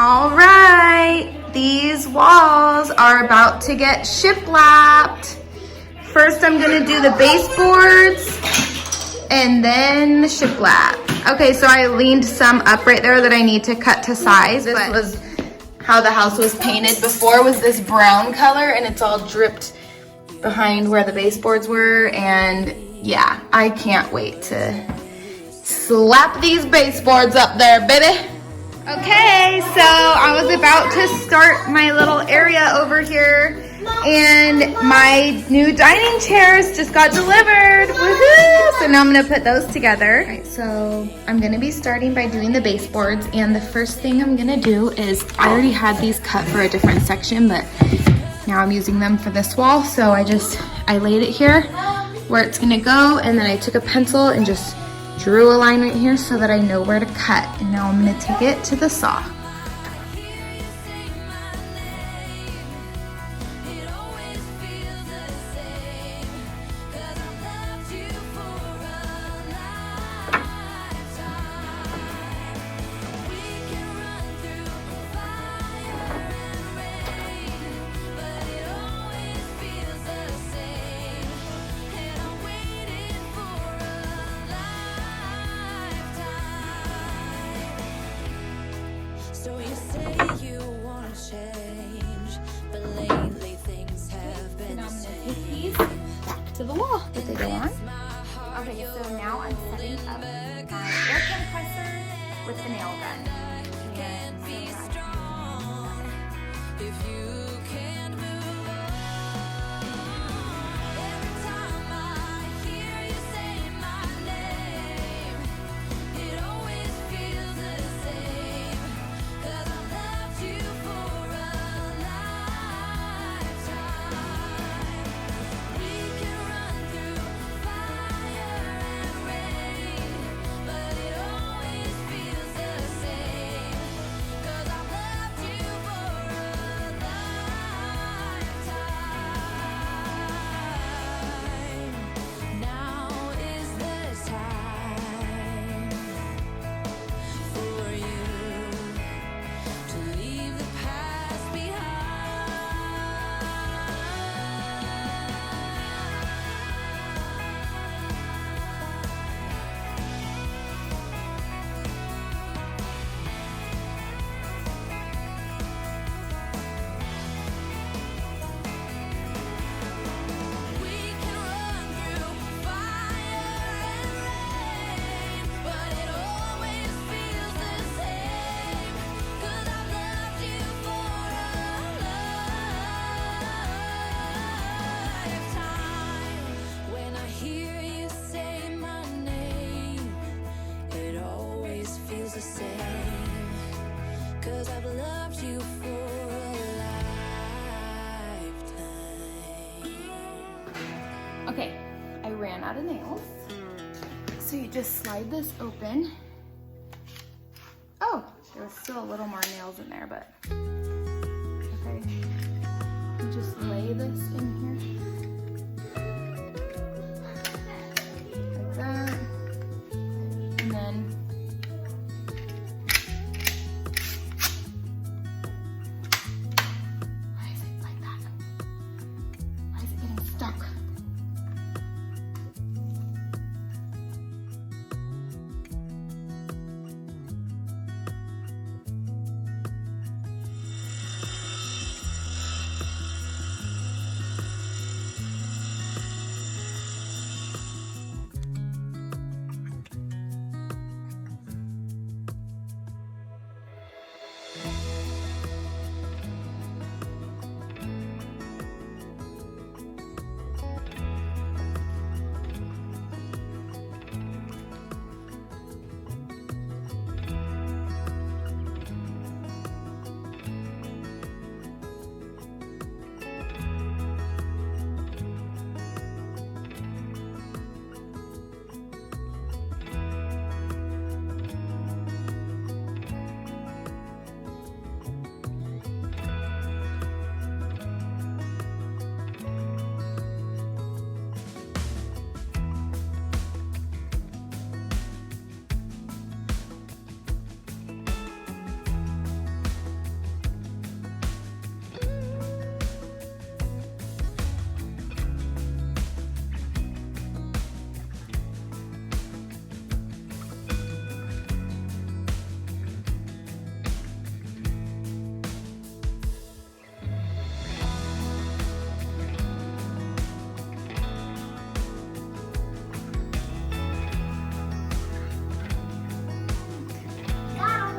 All right, these walls are about to get shiplapped. First, I'm gonna do the baseboards and then the shiplap. Okay, so I leaned some up right there that I need to cut to size. This was how the house was painted before, was this brown color, and it's all dripped behind where the baseboards were. And yeah, I can't wait to slap these baseboards up there, baby. Okay, so I was about to start my little area over here, and my new dining chairs just got delivered. Woohoo! So now I'm gonna put those together. All right, so I'm gonna be starting by doing the baseboards, and the first thing I'm gonna do is, I already had these cut for a different section, but now I'm using them for this wall. So I laid it here where it's gonna go, and then I took a pencil and just drew a line right here so that I know where to cut. And now I'm gonna take it to the saw. So you say you want to change, but lately things have been Now I'm gonna take these back to the wall that they go on. Okay, so now I'm setting up my air compressor with the nail gun. And be strong if you can't move on. Every time I hear you say my name, it always feels the same. 'Cause I've loved you for a lifetime. We can run through fire and rain, but it always feels the same. 'Cause I've loved you for a lifetime. Now is the time for you to leave the past behind. We can run through fire and rain, but it always feels the same. 'Cause I've loved you for a lifetime. When I hear you say my name, it always feels the same. 'Cause I've loved you for a lifetime. okay, I ran out of nails. So you just slide this open. Oh, there was still a little more nails in there, but okay. You just lay this in here. Like that. And then why is it like that? Why is it getting stuck?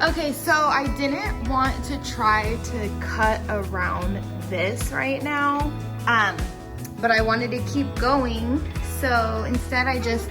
Okay, so I didn't want to try to cut around this right now, but I wanted to keep going. So instead I just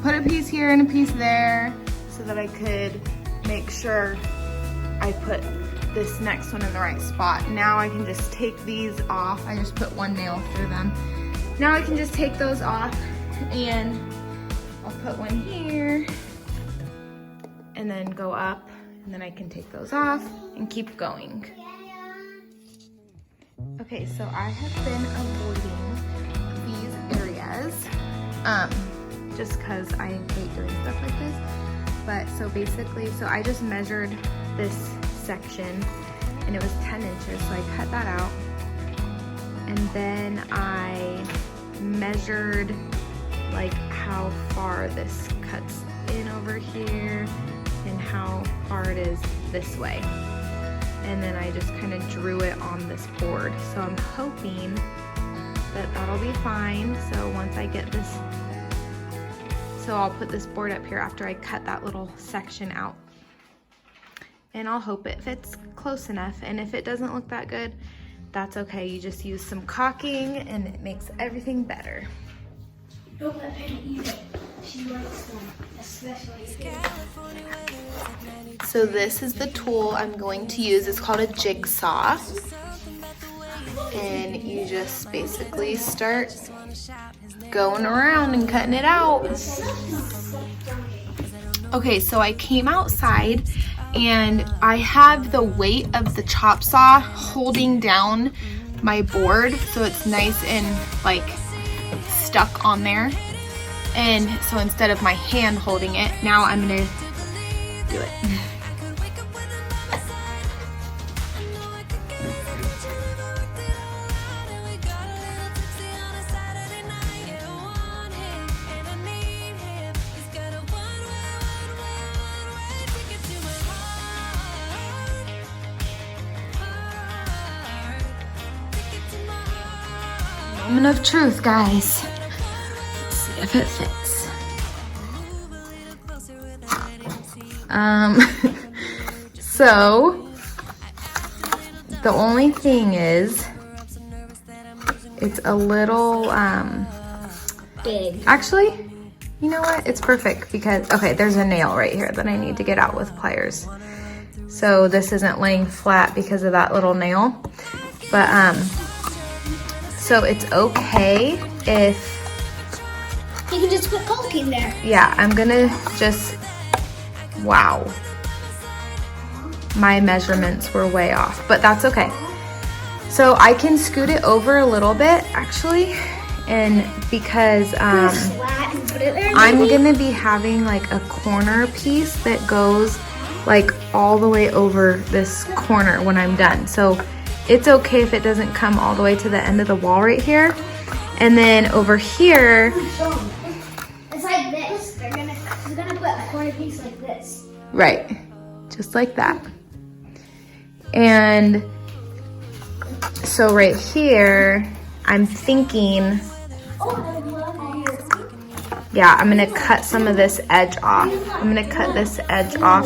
put a piece here and a piece there so that I could make sure I put this next one in the right spot. Now I can just take these off. I just put one nail through them. Now I can just take those off, and I'll put one here and then go up, and then I can take those off and keep going. Okay, so I have been avoiding these areas just because I hate doing stuff like this. But so basically, so I just measured this section and it was 10 inches, so I cut that out. And then I measured like how far this cuts in over here and how far it is this way. And then I just kind of drew it on this board. So I'm hoping that that'll be fine. So once I get this, so I'll put this board up here after I cut that little section out. And I'll hope it fits close enough. And if it doesn't look that good, that's okay. You just use some caulking and it makes everything better. Don't let Penny eat it. She likes them, especially. So this is the tool I'm going to use. It's called a jigsaw. And you just basically start going around and cutting it out. Okay, so I came outside and I have the weight of the chop saw holding down my board so it's nice and like stuck on there. And so instead of my hand holding it, now I'm gonna do it. Moment of truth, guys. Let's see if it fits. So the only thing is it's a little Big. actually, you know what? It's perfect because okay, there's a nail right here that I need to get out with pliers. So this isn't laying flat because of that little nail. But so it's okay if You can just put caulking there. yeah, I'm gonna just, wow. My measurements were way off, but that's okay. So I can scoot it over a little bit actually, and because Flat and put it there. I'm maybe? gonna be having like a corner piece that goes like all the way over this corner when I'm done. So it's okay if it doesn't come all the way to the end of the wall right here. And then over here, It's like this. She's gonna put a corner piece like this. right, just like that. And so right here, I'm thinking, yeah, I'm gonna cut some of this edge off. I'm gonna cut this edge off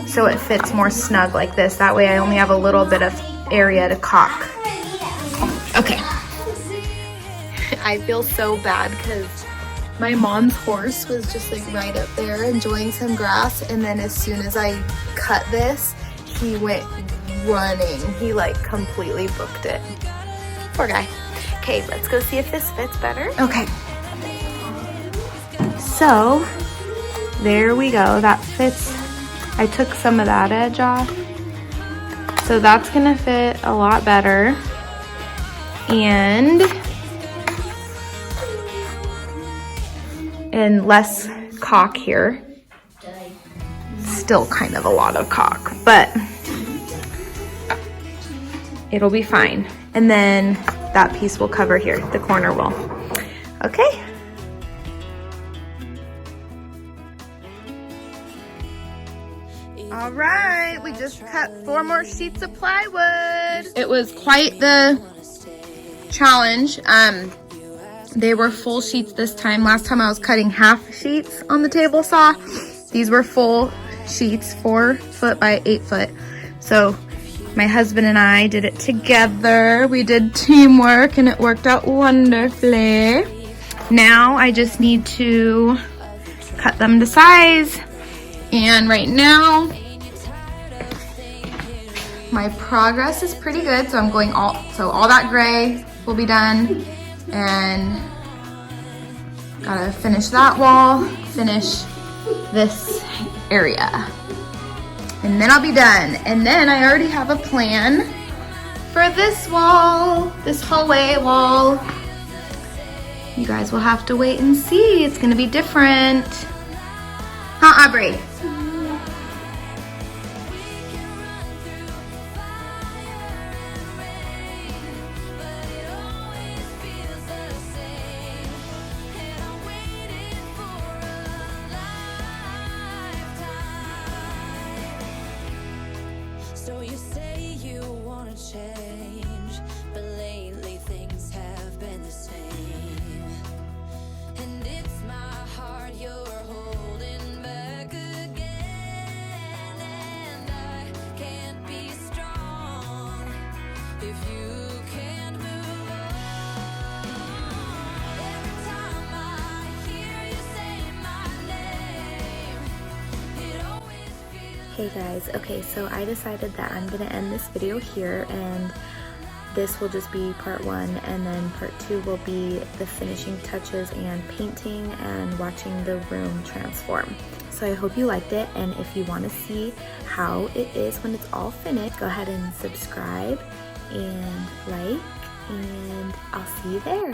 so it fits more snug like this. That way I only have a little bit of area to caulk. Okay. I feel so bad because my mom's horse was just like right up there enjoying some grass, and then as soon as I cut this, he went running. He like completely booked it. Poor guy. Okay, let's go see if this fits better. Okay. So there we go. That fits. I took some of that edge off. So that's gonna fit a lot better. And less caulk here. Still kind of a lot of caulk, but it'll be fine. And then that piece will cover here, the corner will. Okay. All right, we just cut 4 more sheets of plywood. It was quite the challenge. They were full sheets this time. Last time I was cutting half sheets on the table saw. These were full sheets, 4 foot by 8 foot. So my husband and I did it together. We did teamwork and it worked out wonderfully. Now I just need to cut them to size. And right now, my progress is pretty good. So I'm going all that gray will be done. And gotta finish that wall, finish this area. And then I'll be done. And then I already have a plan for this wall, this hallway wall. You guys will have to wait and see. It's gonna be different. Huh, Aubrey? So you say you wanna change, but lately things have been the same. And it's my heart you're holding back again. And I can't be strong if you can't move on. Every time I hear you say my name, it always feels. Hey guys, okay, so I decided that I'm gonna end this video here, and this will just be part 1, and then part 2 will be the finishing touches and painting and watching the room transform. So I hope you liked it, and if you want to see how it is when it's all finished, go ahead and subscribe and like, and I'll see you there.